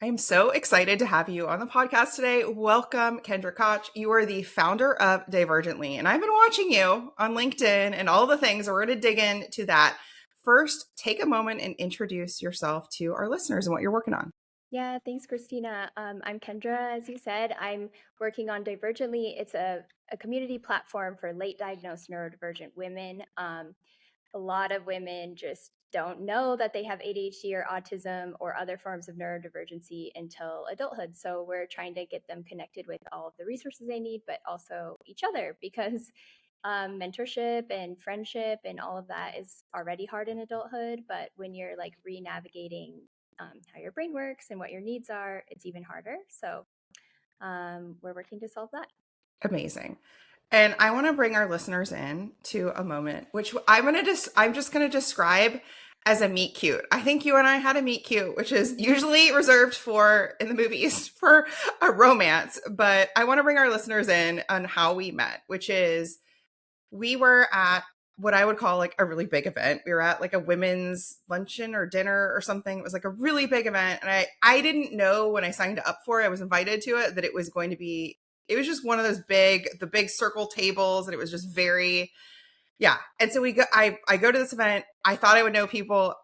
I'm so excited to have you on the podcast today. Welcome, Kendra Koch. You are the founder of Divergently, and I've been watching you on LinkedIn and all the things. We're going to dig into that. First, take a moment and introduce yourself to our listeners and what you're working on. Yeah, thanks, Christina. I'm Kendra, as you said. I'm working on Divergently. It's a community platform for late diagnosed neurodivergent women. A lot of women just don't know that they have ADHD or autism or other forms of neurodivergency until adulthood. So we're trying to get them connected with all of the resources they need, but also each other because mentorship and friendship and all of that is already hard in adulthood. But when you're like re-navigating how your brain works and what your needs are, it's even harder. So we're working to solve that. Amazing. And I want to bring our listeners in to a moment, which I'm just going to describe as a meet cute. I think you and I had a meet cute, which is usually reserved for in the movies for a romance. But I want to bring our listeners in on how we met, which is we were at what I would call like a really big event. We were at like a women's luncheon or dinner or something. It was like a really big event. And I didn't know when I signed up for it, I was invited to it, that it was going to be, it was just one of those the big circle tables. And it was just very, yeah. And so I go to this event. I thought I would know people.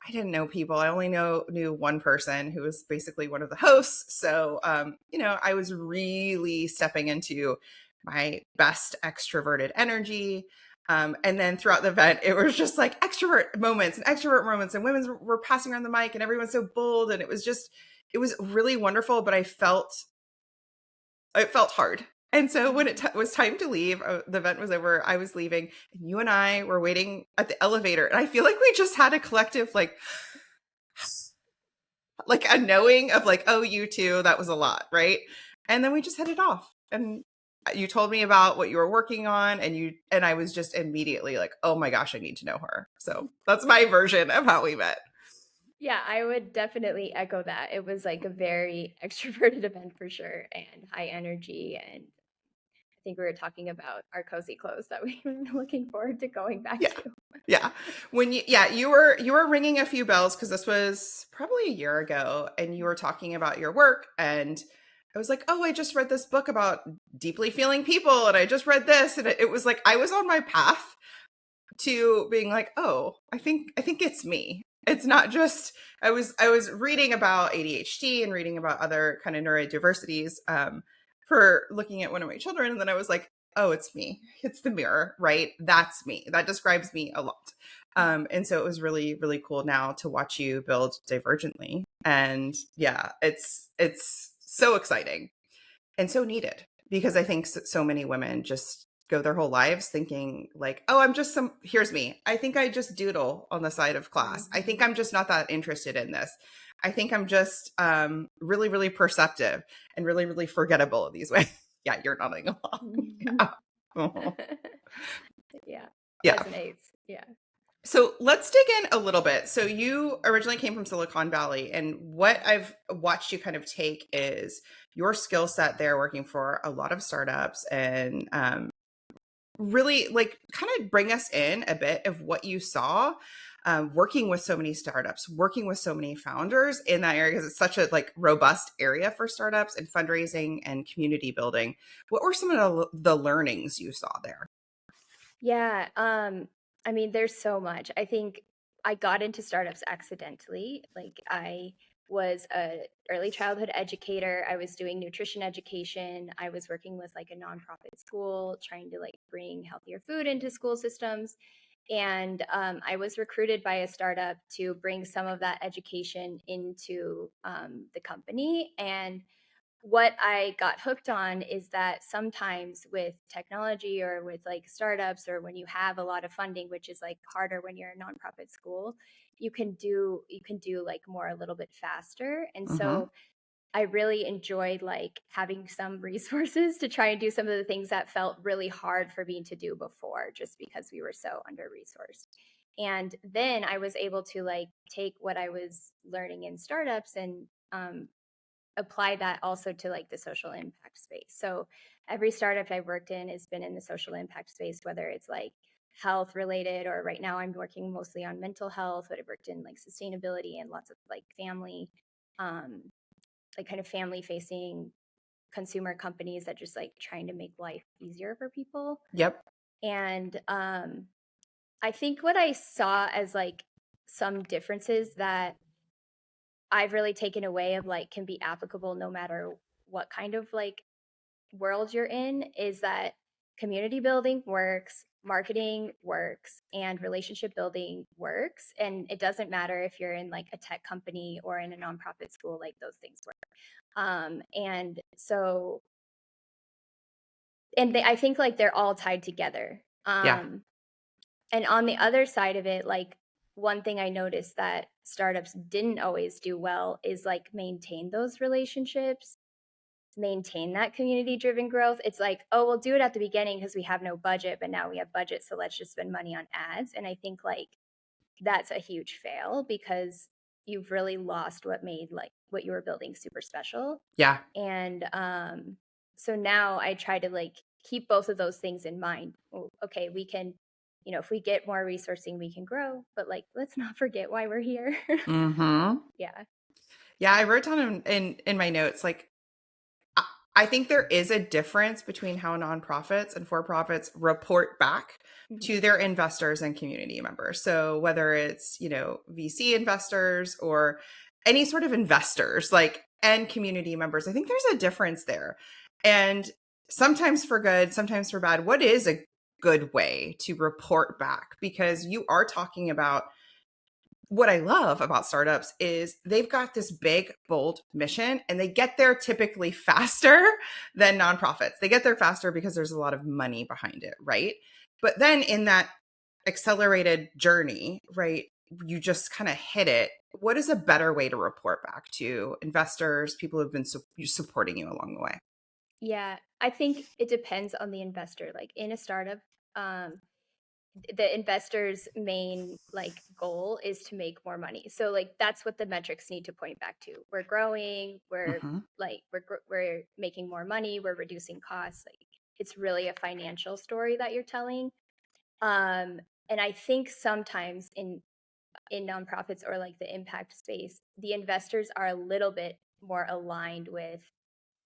I didn't know people. I only knew one person who was basically one of the hosts. So, I was really stepping into my best extroverted energy. And then throughout the event, it was just like extrovert moments and women were passing around the mic and everyone's so bold. And it was really wonderful, but it felt hard. And so when it was time to leave, the event was over, I was leaving and you and I were waiting at the elevator. And I feel like we just had a collective, like a knowing of like, oh, you too, that was a lot. Right. And then we just headed off and you told me about what you were working on and I was just immediately like, oh my gosh, I need to know her. So that's my version of how we met. Yeah, I would definitely echo that. It was like a very extroverted event for sure and high energy. And I think we were talking about our cozy clothes that we were looking forward to going back Yeah. to. Yeah. You were ringing a few bells because this was probably a year ago and you were talking about your work and I was like, "Oh, I just read this book about deeply feeling people and I just read this." And it was like I was on my path to being like, "Oh, I think it's me." It's not just I was reading about ADHD and reading about other kind of neurodiversities for looking at one of my children and then I was like, oh, it's me. It's the mirror, right? That's me. That describes me a lot. And so it was really, really cool now to watch you build Divergently. And yeah, it's so exciting and so needed because I think so many women just go their whole lives thinking like, oh, here's me. I think I just doodle on the side of class. I think I'm just not that interested in this. I think I'm just really, really perceptive and really, really forgettable these ways. Yeah, you're nodding along. Yeah. Uh-huh. Yeah, Yeah. resonates. Yeah. So let's dig in a little bit. So you originally came from Silicon Valley, and what I've watched you kind of take is your skill set there working for a lot of startups and really like kind of bring us in a bit of what you saw working with so many startups, working with so many founders in that area because it's such a like robust area for startups and fundraising and community building. What were some of the learnings you saw there? Yeah, I mean, there's so much. I think I got into startups accidentally. Like I was a early childhood educator. I was doing nutrition education. I was working with like a nonprofit school, trying to like bring healthier food into school systems. And I was recruited by a startup to bring some of that education into the company. And what I got hooked on is that sometimes with technology or with like startups or when you have a lot of funding, which is like harder when you're a nonprofit school, you can do like more a little bit faster. And Mm-hmm. so I really enjoyed like having some resources to try and do some of the things that felt really hard for me to do before just because we were so under resourced. And then I was able to like take what I was learning in startups and apply that also to like the social impact space. So every startup I've worked in has been in the social impact space, whether it's like health related or right now I'm working mostly on mental health, but I've worked in like sustainability and lots of like family like kind of family facing consumer companies that just like trying to make life easier for people. Yep. And I think what I saw as like some differences that I've really taken away of like can be applicable no matter what kind of like world you're in is that community building works, marketing works, and relationship building works. And it doesn't matter if you're in like a tech company or in a nonprofit school, like those things work. And so, I think like they're all tied together. Yeah. And on the other side of it, like one thing I noticed that startups didn't always do well is like maintain those relationships, maintain that community driven growth. It's like, oh, we'll do it at the beginning because we have no budget, but now we have budget. So let's just spend money on ads. And I think like that's a huge fail because you've really lost what made like what you were building super special. Yeah. And so now I try to like keep both of those things in mind. Well, okay, we can, if we get more resourcing, we can grow, but like let's not forget why we're here. Mm-hmm. Yeah. Yeah, I wrote down in my notes, like, I think there is a difference between how nonprofits and for-profits report back Mm-hmm. to their investors and community members. So whether it's, VC investors or any sort of investors, like, and community members, I think there's a difference there. And sometimes for good, sometimes for bad. What is a good way to report back? Because you are talking about, what I love about startups is they've got this big, bold mission and they get there typically faster than nonprofits. They get there faster because there's a lot of money behind it, right? But then in that accelerated journey, right, you just kind of hit it. What is a better way to report back to investors, people who've been supporting you along the way? Yeah, I think it depends on the investor. Like in a startup, the investor's main like goal is to make more money. So like that's what the metrics need to point back to. We're growing, we're Mm-hmm. like we're making more money, we're reducing costs. Like it's really a financial story that you're telling. And I think sometimes in nonprofits or like the impact space, the investors are a little bit more aligned with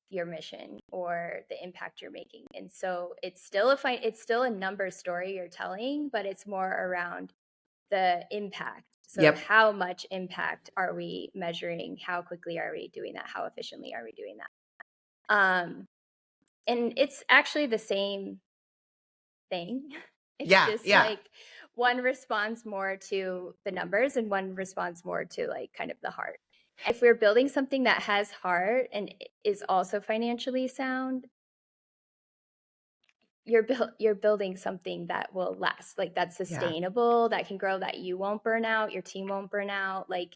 your mission or the impact you're making. And so it's still it's still a number story you're telling, but it's more around the impact. So Yep. how much impact are we measuring? How quickly are we doing that? How efficiently are we doing that? And it's actually the same thing. It's Yeah. just Yeah. like one responds more to the numbers and one responds more to like kind of the heart. If we're building something that has heart and is also financially sound, you're building something that will last, like that's Yeah. sustainable, that can grow, that you won't burn out, your team won't burn out, like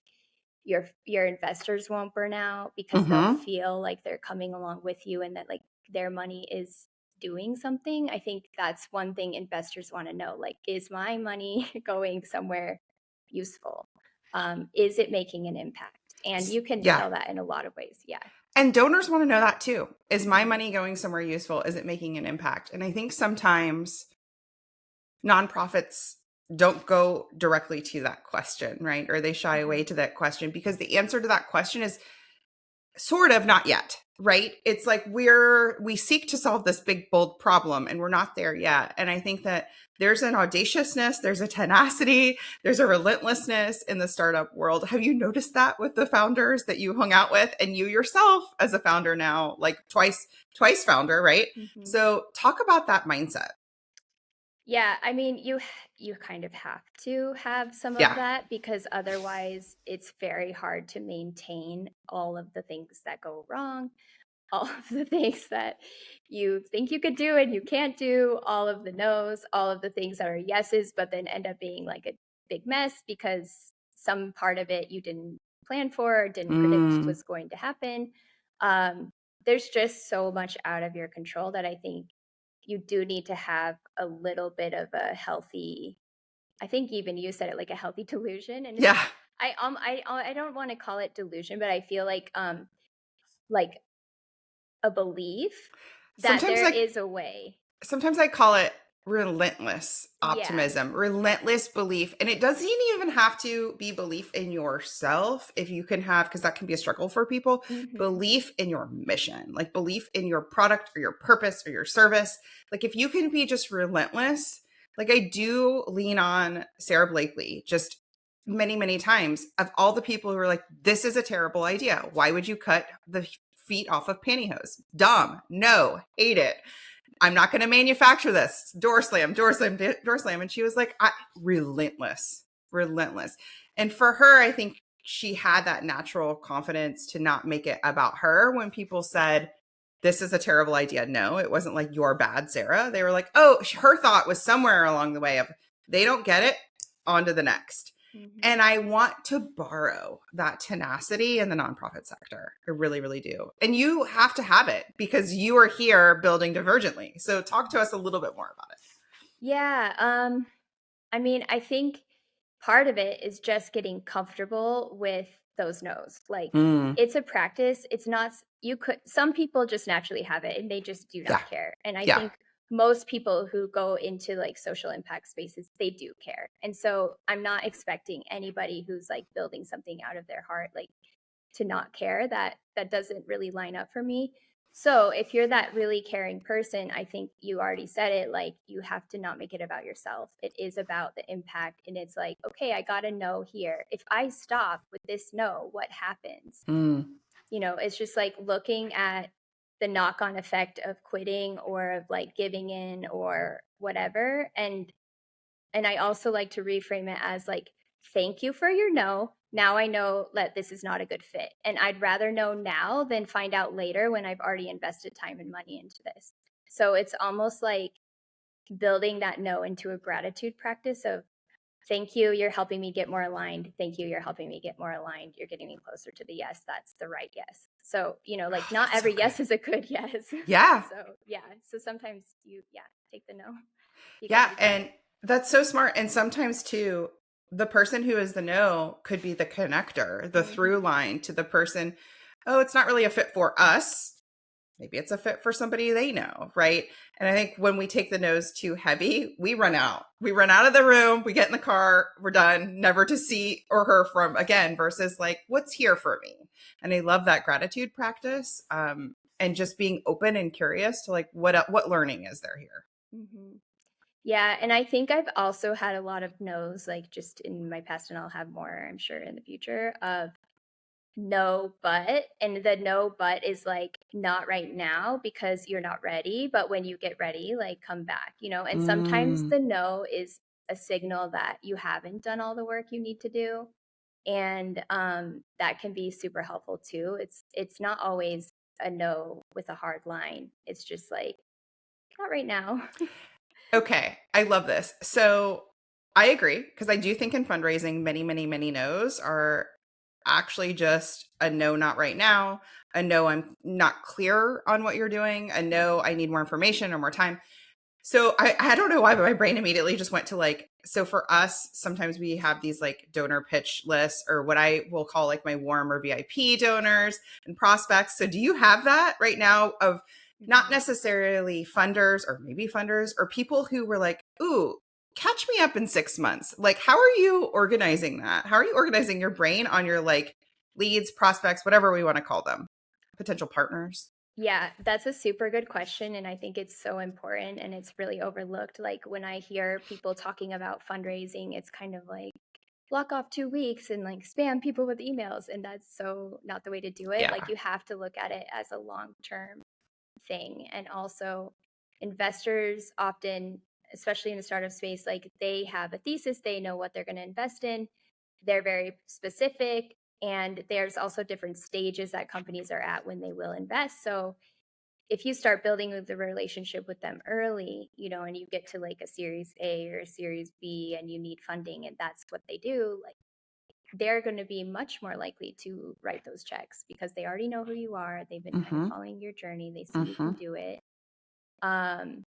your investors won't burn out because they'll Mm-hmm. feel like they're coming along with you and that like their money is doing something. I think that's one thing investors want to know, like, is my money going somewhere useful? Is it making an impact? And you can Yeah. tell that in a lot of ways. Yeah. And donors want to know that too. Is my Mhm. money going somewhere useful? Is it making an impact? And I think sometimes nonprofits don't go directly to that question, right? Or they shy away Mhm. to that question because the answer to that question is sort of not yet, right? It's like we seek to solve this big bold problem and we're not there yet. And I think that there's an audaciousness, there's a tenacity, there's a relentlessness in the startup world. Have you noticed that with the founders that you hung out with, and you yourself as a founder now, like twice founder, right? Mhm. So talk about that mindset. Yeah, I mean, you kind of have to have some of Yeah. that because otherwise it's very hard to maintain all of the things that go wrong, all of the things that you think you could do and you can't do, all of the no's, all of the things that are yeses, but then end up being like a big mess because some part of it you didn't plan for or didn't predict Mm, was going to happen. Um, there's just so much out of your control that I think you do need to have a little bit of a healthy, I think even you said it, like a healthy delusion. And yeah. I don't want to call it delusion, but I feel like a belief that Sometimes there like is a way. sometimes I call it relentless Yeah. optimism, relentless belief. And it doesn't even have to be belief in yourself. If you can have, because that can be a struggle for people, Mm-hmm. belief in your mission, like belief in your product or your purpose or your service. Like if you can be just relentless, like I do lean on Sarah Blakely just many, many times of all the people who are like, this is a terrible idea. Why would you cut the feet off of pantyhose? Dumb. No, hate it. I'm not going to manufacture this. Door slam, door slam, door slam. And she was like, relentless, relentless. And for her, I think she had that natural confidence to not make it about her when people said, this is a terrible idea. No, it wasn't like you're bad, Sarah. They were like, oh, her thought was somewhere along the way of they don't get it, on to the next. Mm-hmm. And I want to borrow that tenacity in the nonprofit sector. I really, really do. And you have to have it because you are here building Divergently. So talk to us a little bit more about it. Yeah. I mean, I think part of it is just getting comfortable with those no's. Like Mm, it's a practice. It's not, you could, some people just naturally have it and they just do yeah. not care. And I Yeah. think most people who go into like social impact spaces, they do care. And so I'm not expecting anybody who's like building something out of their heart, like to not care. That doesn't really line up for me. So if you're that really caring person, I think you already said it, like you have to not make it about yourself. It is about the impact. And it's like, okay, I got a no here. If I stop with this no, what happens? Mm, It's just like looking at the knock on effect of quitting or of like giving in or whatever. And I also like to reframe it as like, thank you for your no. Now I know that this is not a good fit. And I'd rather know now than find out later when I've already invested time and money into this. So it's almost like building that no into a gratitude practice of thank you, you're helping me get more aligned. Thank you, you're helping me get more aligned. You're getting me closer to the yes. That's the right yes. So, like not that's so every good. yes is a good yes. Yeah. So, yeah. So sometimes take the no. You got to Yeah. be brave. And that's so smart. And sometimes too, the person who is the no could be the connector, the through Mm-hmm. line to the person. Oh, it's not really a fit for us. Maybe it's a fit for somebody they know, right? And I think when we take the nose too heavy, we run out. We run out of the room, we get in the car, we're done, never to see or hear from again, versus like, what's here for me? And I love that gratitude practice, and just being open and curious to like, what learning is there here? Mm-hmm. Yeah, and I think I've also had a lot of no's, like just in my past, and I'll have more, I'm sure, in the future of no, but, and the no, but is like not right now because you're not ready, but when you get ready, like come back, and sometimes Mm, the no is a signal that you haven't done all the work you need to do. And that can be super helpful too. It's not always a no with a hard line. It's just like, not right now. okay, I love this. So I agree because I do think in fundraising, many, many, many no's are actually just a no, not right now, a no, I'm not clear on what you're doing, a no, I need more information or more time. So I don't know why, but my brain immediately just went to like, so for us, sometimes we have these like donor pitch lists or what I will call like my warm or VIP donors and prospects. So do you have that right now of not Mhm. necessarily funders or maybe funders or people who were like, ooh, catch me up in 6 months? Like, how are you organizing that? How are you organizing your brain on your like leads, prospects, whatever we want to call them, potential partners? Yeah, that's a super good question. And I think it's so important and it's really overlooked. Like when I hear people talking about fundraising, it's kind of like block off 2 weeks and like spam people with emails. And that's so not the way to do it. Like Yeah. you have to look at it as a long term thing. And also, investors often, especially in the startup space, like they have a thesis, they know what they're going to invest in, they're very specific. And there's also different stages that companies are at when they will invest. So if you start building the relationship with them early, and you get to like a series A or a series B and you need funding and that's what they do, like they're going to be much more likely to write those checks because they already know who you are. They've been kind of Mm-hmm. following your journey. They see you Mm-hmm. can do it. Um,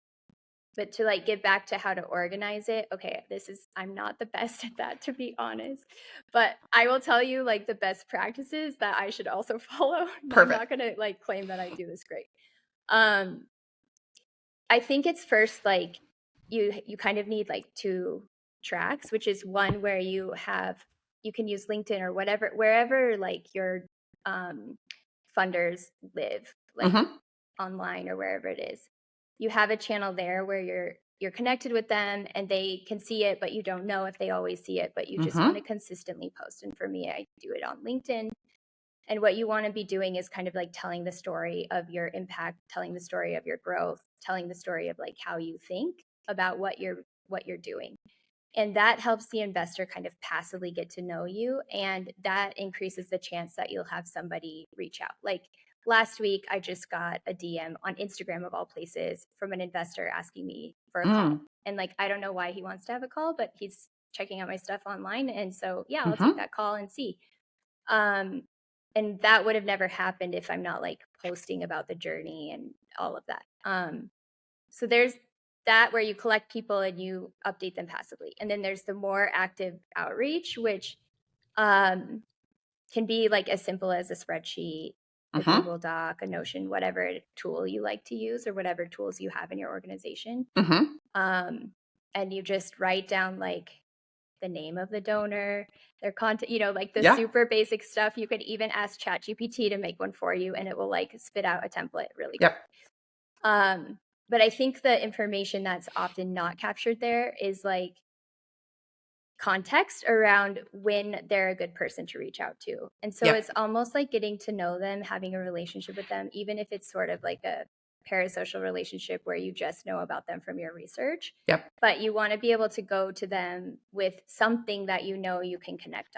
but to like get back to how to organize it, okay, I'm not the best at that, to be honest. But I will tell you like the best practices that I should also follow. I'm Perfect. not gonna like claim that I do this great. Um, I think it's first like you kind of need like two tracks, which is one where you can use LinkedIn or whatever, wherever like your funders live, like online or wherever it is. You have a channel there where you're connected with them and they can see it, but you don't know if they always see it, but you just want to consistently post. And for me, I do it on LinkedIn. And what you want to be doing is kind of like telling the story of your impact, telling the story of your growth, telling the story of like how you think about what you're doing. And that helps the investor kind of passively get to know you. And that increases the chance that you'll have somebody reach out. Like last week, I just got a DM on Instagram of all places from an investor asking me for a call. And like, I don't know why he wants to have a call, but he's checking out my stuff online. And so, yeah, I'll take that call and see. And that would have never happened if I'm not like posting about the journey and all of that. So there's that where you collect people and you update them passively. And then there's the more active outreach, which can be like as simple as a spreadsheet, a Google Doc, a Notion, whatever tool you like to use or whatever tools you have in your organization. And you just write down like the name of the donor, their content, like the super basic stuff. You could even ask ChatGPT to make one for you and it will like spit out a template really quick. But I think the information that's often not captured there is like context around when they're a good person to reach out to. And so it's almost like getting to know them, having a relationship with them, even if it's sort of like a parasocial relationship where you just know about them from your research. But you want to be able to go to them with something that you can connect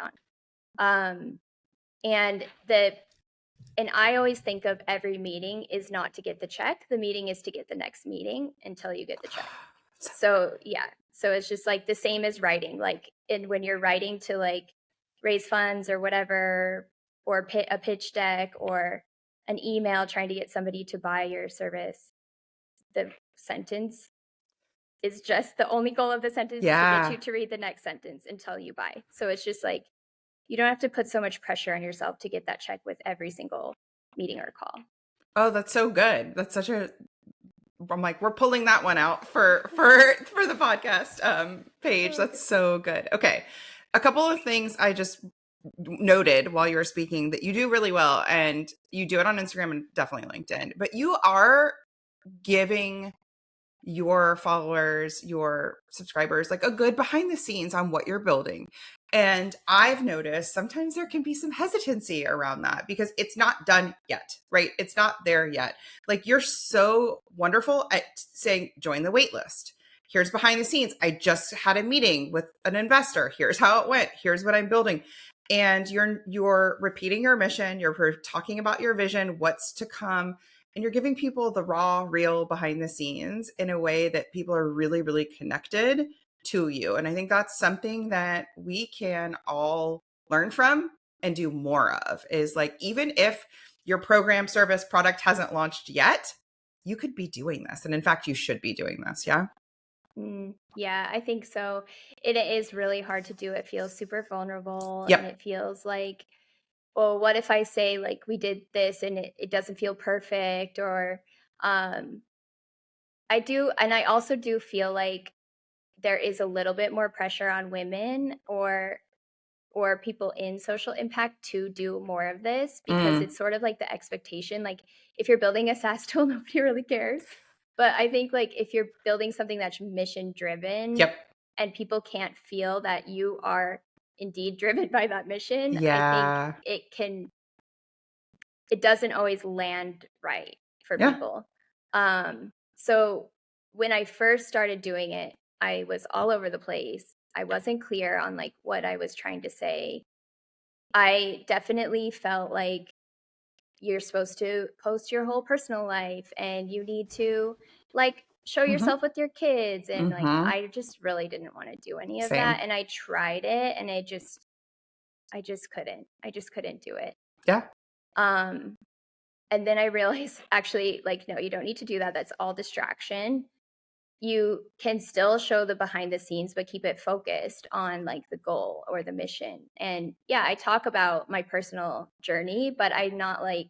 on. And I always think of every meeting is not to get the check. The meeting is to get the next meeting until you get the check. So yeah. So it's just like the same as writing, like when you're writing to like raise funds or whatever, or a pitch deck or an email trying to get somebody to buy your service, the sentence is just the only goal of the sentence is to get you to read the next sentence until you buy. So it's just like, you don't have to put so much pressure on yourself to get that check with every single meeting or call. Oh, that's so good. That's such a, I'm like, we're pulling that one out for the podcast page. That's so good. Okay. A couple of things I just noted while you were speaking that you do really well, and you do it on Instagram and definitely LinkedIn, but you are giving your followers, your subscribers, like a good behind the scenes on what you're building. And I've noticed sometimes there can be some hesitancy around that because it's not done yet, right? It's not there yet. Like you're so wonderful at saying, join the wait list. Here's behind the scenes. I just had a meeting with an investor. Here's how it went. Here's what I'm building. And you're repeating your mission. You're talking about your vision, what's to come. And you're giving people the raw, real behind the scenes in a way that people are really, really connected to you. And I think that's something that we can all learn from and do more of, is like, even if your program, service, product hasn't launched yet, you could be doing this. And in fact, you should be doing this. Yeah. Yeah, I think so. It is really hard to do. It feels super vulnerable and it feels like, well, what if I say like we did this and it doesn't feel perfect? Or I also do feel like there is a little bit more pressure on women or people in social impact to do more of this because it's sort of like the expectation. Like if you're building a SaaS tool, nobody really cares. But I think like if you're building something that's mission driven and people can't feel that you are indeed driven by that mission, I think it doesn't always land right for people. So when I first started doing it, I was all over the place. I wasn't clear on like what I was trying to say. I definitely felt like you're supposed to post your whole personal life and you need to like show yourself with your kids. And like, I just really didn't want to do any of that. And I tried it and I just couldn't do it. And then I realized actually like, no, you don't need to do that. That's all distraction. You can still show the behind the scenes, but keep it focused on like the goal or the mission. And yeah, I talk about my personal journey, but I'm not like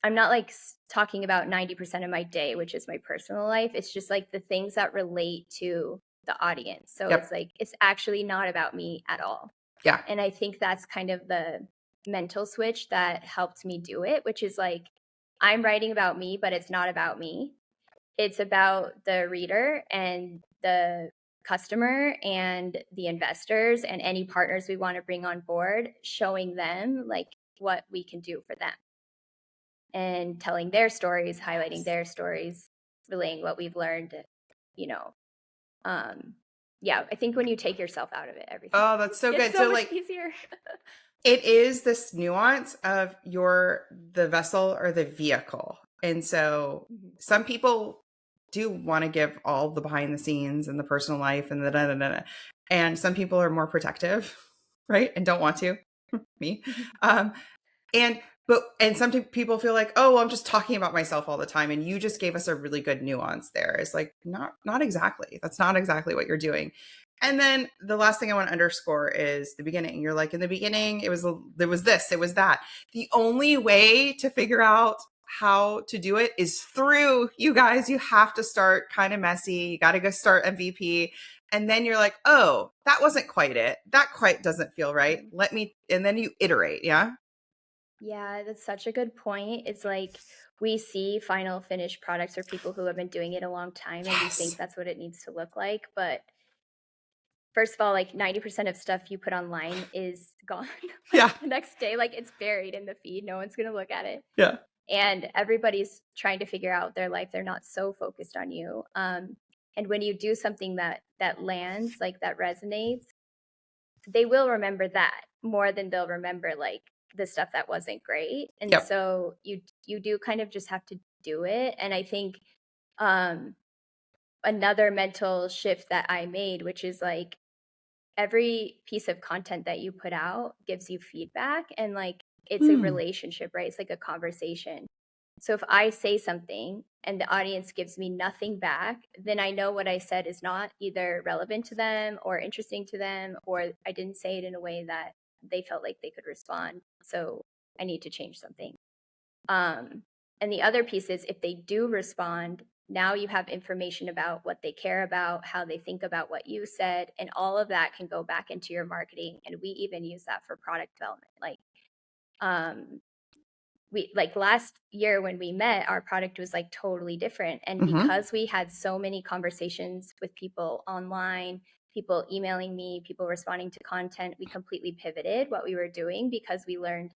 I'm not like talking about 90% of my day, which is my personal life. It's just like the things that relate to the audience. So it's Yep. like, it's actually not about me at all. Yeah. And I think that's kind of the mental switch that helped me do it, which is like, I'm writing about me, but it's not about me. It's about the reader and the customer and the investors and any partners we want to bring on board, showing them like what we can do for them and telling their stories, highlighting their stories, relaying what we've learned, you know. Yeah, I think when you take yourself out of it, everything Oh, that's so gets good. so So much like easier. it is this nuance of you're the vessel or the vehicle. And so Mhm. some people do want to give all the behind the scenes and the personal life and the da, da, da, da. And some people are more protective, right? And don't want to. Me. Um, and some people feel like, oh, well, I'm just talking about myself all the time. And you just gave us a really good nuance there. It's like, not exactly. That's not exactly what you're doing. And then the last thing I want to underscore is the beginning. You're like, in the beginning, there was this, it was that. The only way to figure out how to do it is through you guys. You have to start kind of messy. You got to go start MVP. And then you're like, oh, that wasn't quite it. That quite doesn't feel right. Mhm. And then you iterate. Yeah. Yeah, that's such a good point. It's like we see final finished products for people who have been doing it a long time and we Yes. think that's what it needs to look like. But first of all, like 90% of stuff you put online is gone like Yeah. the next day, like it's buried in the feed. No one's going to look at it. Yeah. And everybody's trying to figure out their life. They're not so focused on you. And when you do something that lands, like that resonates, they will remember that more than they'll remember like the stuff that wasn't great. And Yep. so you do kind of just have to do it. And I think um another mental shift that I made, which is like every piece of content that you put out gives you feedback, and like it's a Hmm. relationship, right? It's like a conversation. So if I say something and the audience gives me nothing back, then I know what I said is not either relevant to them or interesting to them, or I didn't say it in a way that they felt like they could respond. So I need to change something. Um, and the other piece is if they do respond, now you have information about what they care about, how they think about what you said, and all of that can go back into your marketing. And we even use that for product development. Like, um, we like last year when we met, our product was like totally different. And Mm-hmm. because we had so many conversations with people online, people emailing me, people responding to content, we completely pivoted what we were doing because we learned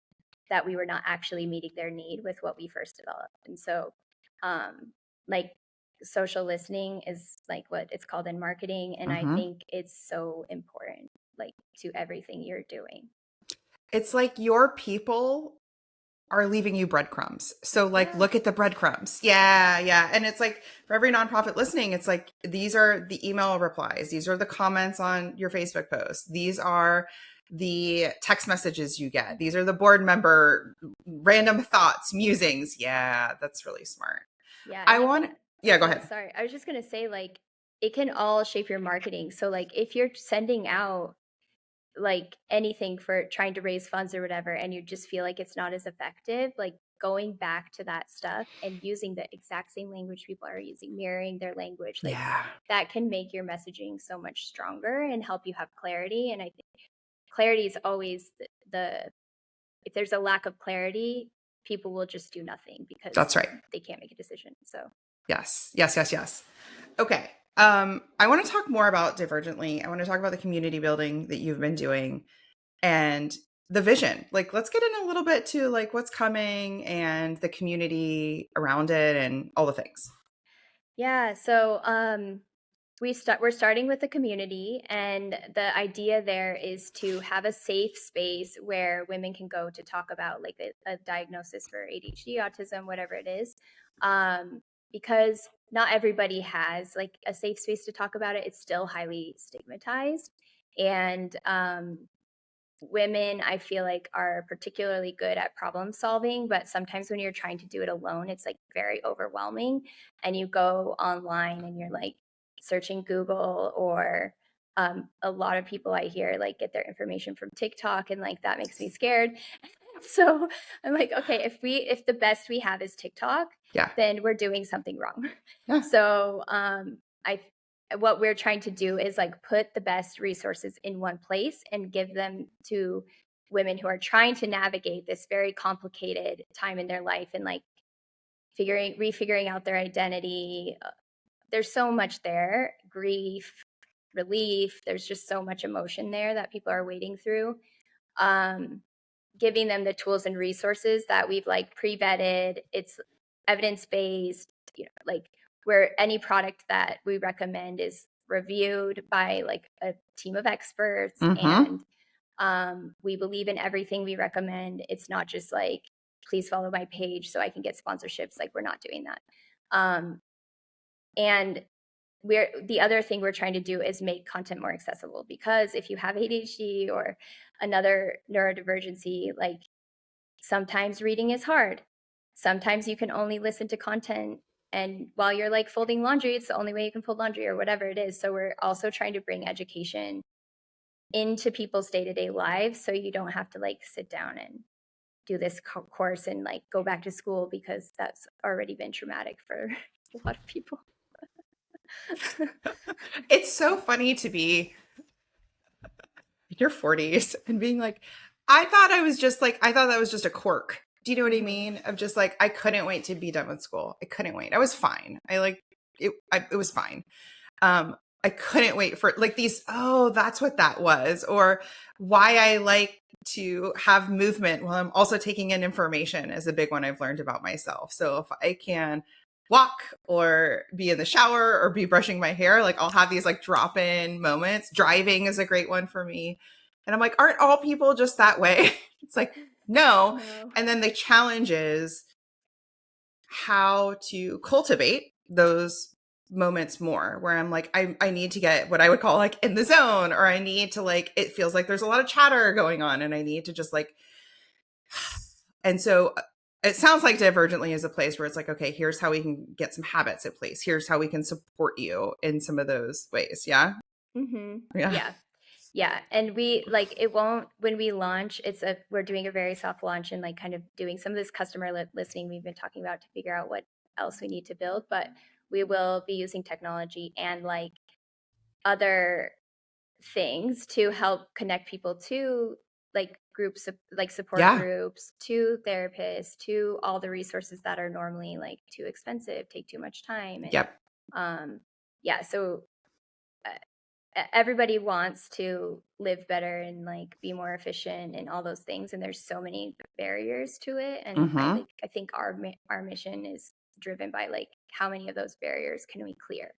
that we were not actually meeting their need with what we first developed. And so, like, social listening is like what it's called in marketing. And I Mm-hmm. think it's so important, like, to everything you're doing. It's like your people are leaving you breadcrumbs. So like Yeah. look at the breadcrumbs. Yeah, yeah. And it's like for every nonprofit listening, it's like these are the email replies, these are the comments on your Facebook posts, these are the text messages you get, these are the board member random thoughts, musings. Yeah, that's really smart. Yeah. I And it want can, Yeah, go oh, ahead. sorry. I was just going to say, like, it can all shape your marketing. So, like, if you're sending out like anything for trying to raise funds or whatever, and you just feel like it's not as effective, like going back to that stuff and using the exact same language people are using, mirroring their language, like Yeah. that can make your messaging so much stronger and help you have clarity. And I think clarity is always the if there's a lack of clarity, people will just do nothing because That's right. they can't make a decision. So Yes. Yes, yes, yes. Okay. I want to talk more about Divergently. I want to talk about the community building that you've been doing and the vision. Like, let's get in a little bit to like what's coming and the community around it and all the things. yeah, so we're starting with the community, and the idea there is to have a safe space where women can go to talk about like a diagnosis for ADHD, autism, whatever it is, because not everybody has like a safe space to talk about it. It's still highly stigmatized, and women I feel like are particularly good at problem solving, but sometimes when you're trying to do it alone, it's like very overwhelming. And you go online and you're like searching Google, or a lot of people I hear like get their information from TikTok, and like that makes me scared. So I'm like, okay, if the best we have is TikTok, Yeah. then we're doing something wrong. Yeah. So I what we're trying to do is like put the best resources in one place and give them to women who are trying to navigate this very complicated time in their life and like refiguring out their identity. There's so much there, grief, relief. There's just so much emotion there that people are wading through. Um, Giving them the tools and resources that we've like pre-vetted. It's evidence-based, like where any product that we recommend is reviewed by like a team of experts. Mm-hmm. And we believe in everything we recommend. It's not just like, please follow my page so I can get sponsorships. Like we're not doing that. And the other thing we're trying to do is make content more accessible, because if you have ADHD or another neurodivergency, like sometimes reading is hard. Sometimes you can only listen to content, and while you're like folding laundry, it's the only way you can fold laundry or whatever it is. So we're also trying to bring education into people's day-to-day lives, so you don't have to like sit down and do this course and like go back to school, because that's already been traumatic for a lot of people. It's so funny to be in your 40s and being like, I thought that was just a quirk. Do you know what I Mhm. mean? Of just like, I couldn't wait to be done with school. I couldn't wait. I was fine. It was fine. I couldn't wait for like these, oh, that's what that was, or why I like to have movement while I'm also taking in information is a big one I've learned about myself. So if I can walk or be in the shower or be brushing my hair, like I'll have these like drop in moments. Driving is a great one for me. And I'm like, aren't all people just that way? It's like, no. No. And then the challenge is how to cultivate those moments more, where I'm like, I need to get what I would call like in the zone, or I need to like, it feels like there's a lot of chatter going on and I need to just like, and so it sounds like Divergently is a place where it's like, okay, here's how we can get some habits in place. Here's how we can support you in some of those ways. Yeah. Mm-hmm. Yeah. Yeah. Yeah. And we like, it won't, when we launch, we're doing a very soft launch and like kind of doing some of this customer listening we've been talking about to figure out what else we need to build. But we will be using technology and like other things to help connect people to like groups, like support Yeah. groups, to therapists, to all the resources that are normally like too expensive, take too much time. And Yep. yeah, so everybody wants to live better and like be more efficient and all those things, and there's so many barriers to it. And Mm-hmm. I think our mission is driven by like how many of those barriers can we clear,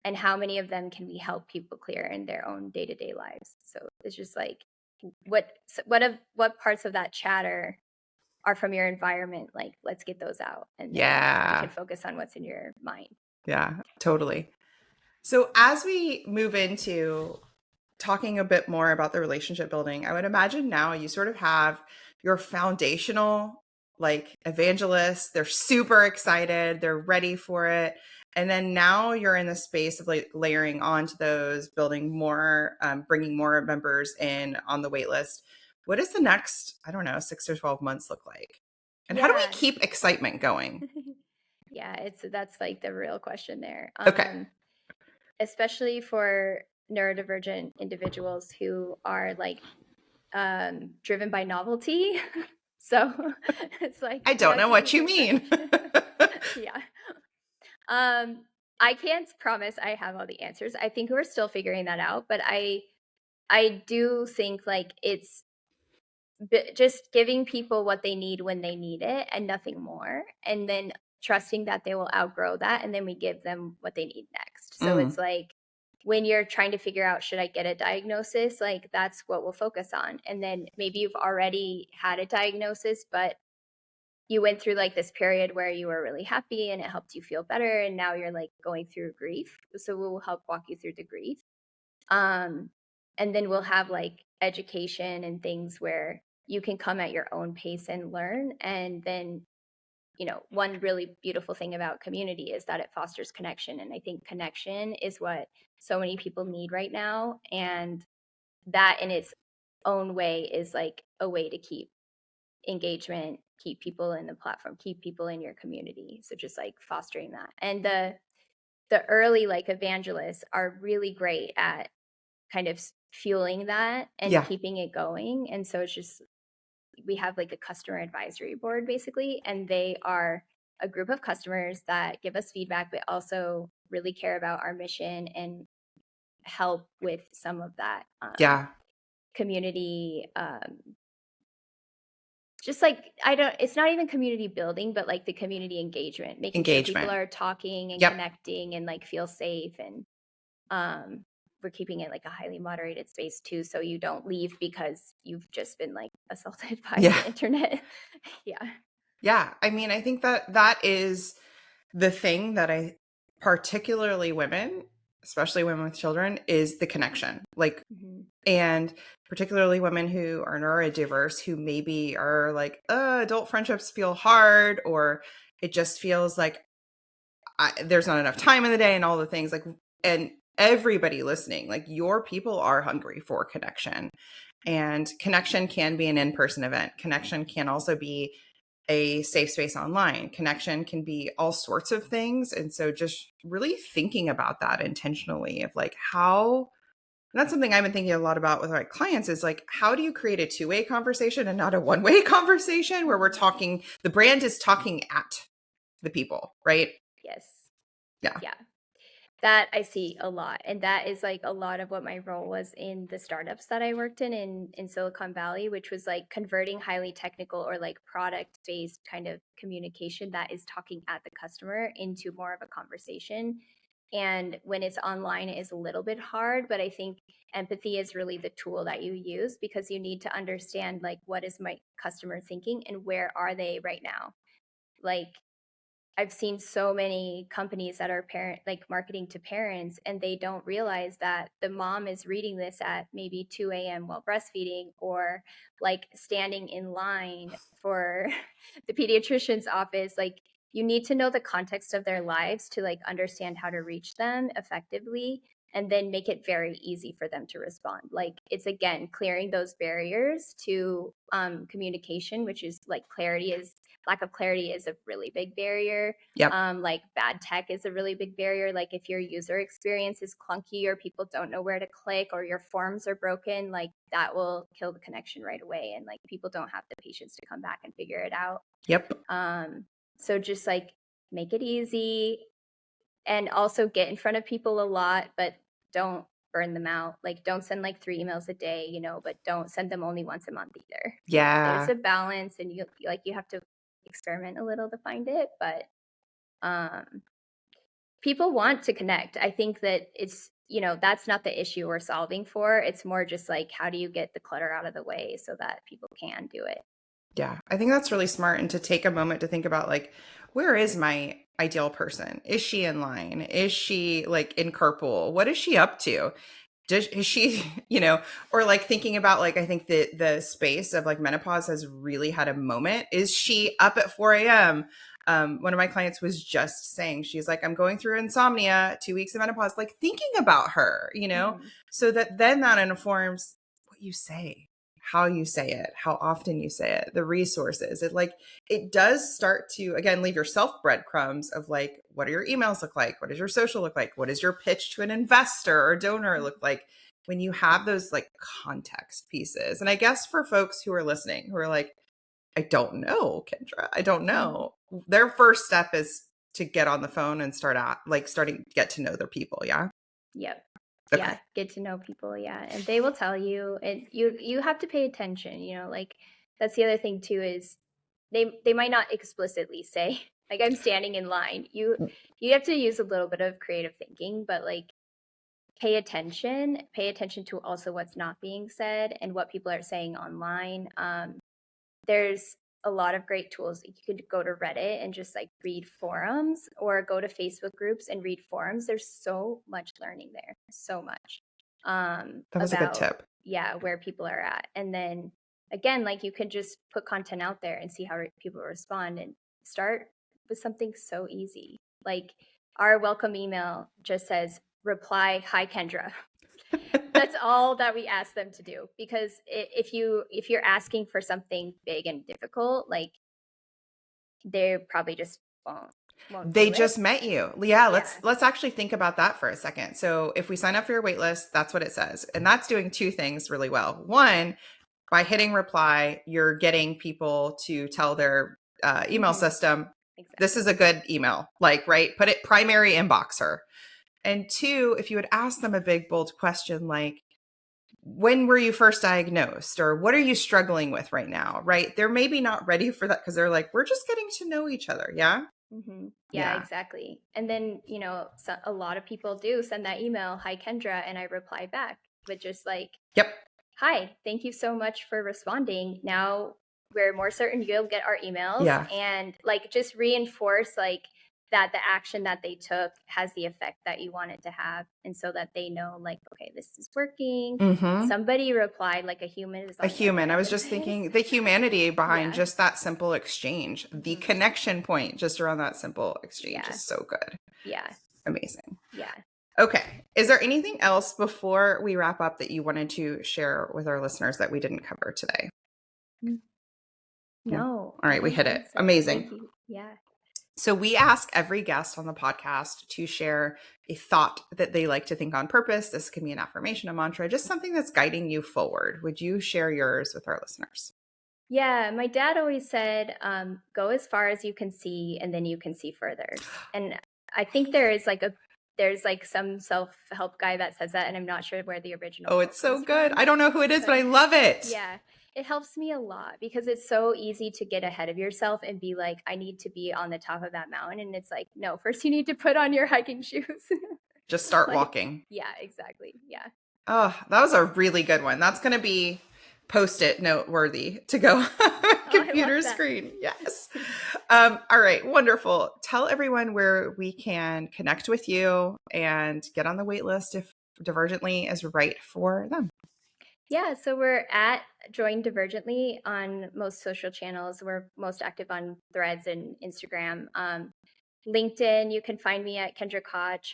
and how many of them can we help people clear in their own day-to-day lives. So it's just like what parts of that chatter are from your environment, like let's get those out, and then you can Yeah. focus on what's in your mind. Yeah. Totally. So as we move into talking a bit more about the relationship building, I would imagine now you sort of have your foundational like evangelists. They're super excited, they're ready for it. And then now you're in the space of like layering onto those, building more, bringing more members in on the wait list. What does the next, I don't know, 6 or 12 months look like? And how do we Yeah. keep excitement going? Yeah, that's like the real question there. Okay. Especially for neurodivergent individuals who are like driven by novelty. So it's like I you don't have know to what keep you it mean. fresh. Yeah. I can't promise I have all the answers. I think we're still figuring that out, but I do think like it's just giving people what they need when they need it and nothing more, and then trusting that they will outgrow that, and then we give them what they need next. So it's Mm, like when you're trying to figure out, should I get a diagnosis, like that's what we'll focus on. And then maybe you've already had a diagnosis, but you went through like this period where you were really happy and it helped you feel better, and now you're like going through grief, so we'll help walk you through the grief. um and then we'll have like education and things where you can come at your own pace and learn. And then, one really beautiful thing about community is that it fosters connection, and I think connection is what so many people need right now. And that in its own way is like a way to keep engagement, keep people in the platform, keep people in your community. So just like fostering that. And the early like evangelists are really great at kind of fueling that and Yeah. keeping it going. And so it's just, we have like a customer advisory board basically, and they are a group of customers that give us feedback, but also really care about our mission and help with some of that Yeah. community, just like, it's not even community building, but like the community engagement, making sure people Engagement. are talking and Yep. connecting and like feel safe. And we're keeping it like a highly moderated space too, so you don't leave because you've just been like assaulted by Yeah. the internet. Yeah. I mean, I think that is the thing that particularly women, especially women with children, is the connection. Like, and particularly women who are neurodiverse, who maybe are like, adult friendships feel hard, or it just feels like there's not enough time in the day and all the things like, and everybody listening, like your people are hungry for connection, and connection can be an in-person event. Connection can also be a safe space online. Connection can be all sorts of things. And so just really thinking about that intentionally of like how, and that's something I've been thinking a lot about with my clients, is like, how do you create a two-way conversation and not a one-way conversation where we're talking, the brand is talking at the people, right? Yes. Yeah. Yeah. That I see a lot. And that is like a lot of what my role was in the startups that I worked in Silicon Valley, which was like converting highly technical or like product based kind of communication that is talking at the customer into more of a conversation. And when it's online, it is a little bit hard, but I think empathy is really the tool that you use, because you need to understand like, what is my customer thinking and where are they right now? Like, I've seen so many companies that are like marketing to parents, and they don't realize that the mom is reading this at maybe 2 a.m. while breastfeeding, or like standing in line for the pediatrician's office. Like, you need to know the context of their lives to like understand how to reach them effectively, and then make it very easy for them to respond. Like, it's again clearing those barriers to communication, which is like lack of clarity is a really big barrier. Yep. Like bad tech is a really big barrier. Like if your user experience is clunky, or people don't know where to click, or your forms are broken, like that will kill the connection right away. And like people don't have the patience to come back and figure it out. Yep. So just like make it easy, and also get in front of people a lot, but don't burn them out. Like don't send like 3 emails a day, but don't send them only once a month either. Yeah. There's a balance, and you have to experiment a little to find it, but people want to connect. I think that it's, that's not the issue we're solving for. It's more just like, how do you get the clutter out of the way so that people can do it? Yeah, I think that's really smart. And to take a moment to think about like, where is my ideal person? Is she in line? Is she like in carpool? What is she up to? Is she, or like thinking about like, I think the space of like menopause has really had a moment. Is she up at 4 a.m.? One of my clients was just saying, she's like, I'm going through insomnia, 2 weeks of menopause, like thinking about her, so that then that informs what you say, how you say it, how often you say it, the resources. It does start to, again, leave yourself breadcrumbs of like, what do your emails look like? What does your social look like? What does your pitch to an investor or donor look like when you have those like context pieces? And I guess for folks who are listening, who are like, I don't know, Kendra, I don't know. Their first step is to get on the phone and starting to get to know their people. Yeah. Yep. Okay. Yeah, get to know people. Yeah, and they will tell you, and you have to pay attention. Like that's the other thing too, is they might not explicitly say like, I'm standing in line. You have to use a little bit of creative thinking, but like pay attention to also what's not being said and what people are saying online. There's a lot of great tools. You could go to Reddit and just like read forums, or go to Facebook groups and read forums. There's so much learning there, so much That was a good tip. where people are at. And then again, like you can just put content out there and see how people respond, and start with something so easy. Like our welcome email just says, reply, hi Kendra. That's all that we ask them to do, because if you're asking for something big and difficult, like they probably just won't They do it. just met you. Yeah, Yeah. let's actually think about that for a second. So if we sign up for your wait list, that's what it says. And that's doing two things really well. One, by hitting reply, you're getting people to tell their email system, this Exactly. is a good email. Like, right? Put it primary inbox her. And two, if you would ask them a big, bold question like, when were you first diagnosed? Or what are you struggling with right now? Right? They're maybe not ready for that because they're like, we're just getting to know each other. Yeah. Yeah, Yeah. exactly. And then, a lot of people do send that email, "Hi, Kendra," and I reply back with just like, Yep. "Hi, thank you so much for responding. Now we're more certain you'll get our emails." Yeah. And like just reinforce like that the action that they took has the effect that you want it to have. And so that they know like, okay, this is working. Mm-hmm. Somebody replied, like a human is A on there, human. I was whatever just that is. thinking the humanity behind Yeah. just that simple exchange, the connection point just around that simple exchange is so good. Yeah. Amazing. Yeah. Okay. Is there anything else before we wrap up that you wanted to share with our listeners that we didn't cover today? No. All right. We hit it. So. Amazing. Thank you. Yeah. So we ask every guest on the podcast to share a thought that they like to think on purpose. This can be an affirmation, a mantra, just something that's guiding you forward. Would you share yours with our listeners? Yeah, my dad always said, go as far as you can see and then you can see further. And I think there's like some self-help guy that says that, and I'm not sure where the original Oh, quote it's so comes good. from. I don't know who it is, but I love it. Yeah, it helps me a lot because it's so easy to get ahead of yourself and be like, I need to be on the top of that mountain. And it's like, no, first you need to put on your hiking shoes. Just start Like, walking. yeah, exactly. Yeah. Oh, that was a really good one. That's going to be post-it note worthy to go on computer screen. Yes. All right. Wonderful. Tell everyone where we can connect with you and get on the wait list if Divergently is right for them. Yeah, so we're at Join Divergently on most social channels. We're most active on Threads and Instagram. LinkedIn, you can find me at Kendra Koch,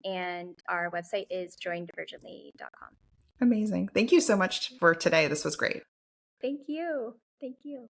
and our website is joindivergently.com. Amazing. Thank you so much for today. This was great. Thank you. Thank you.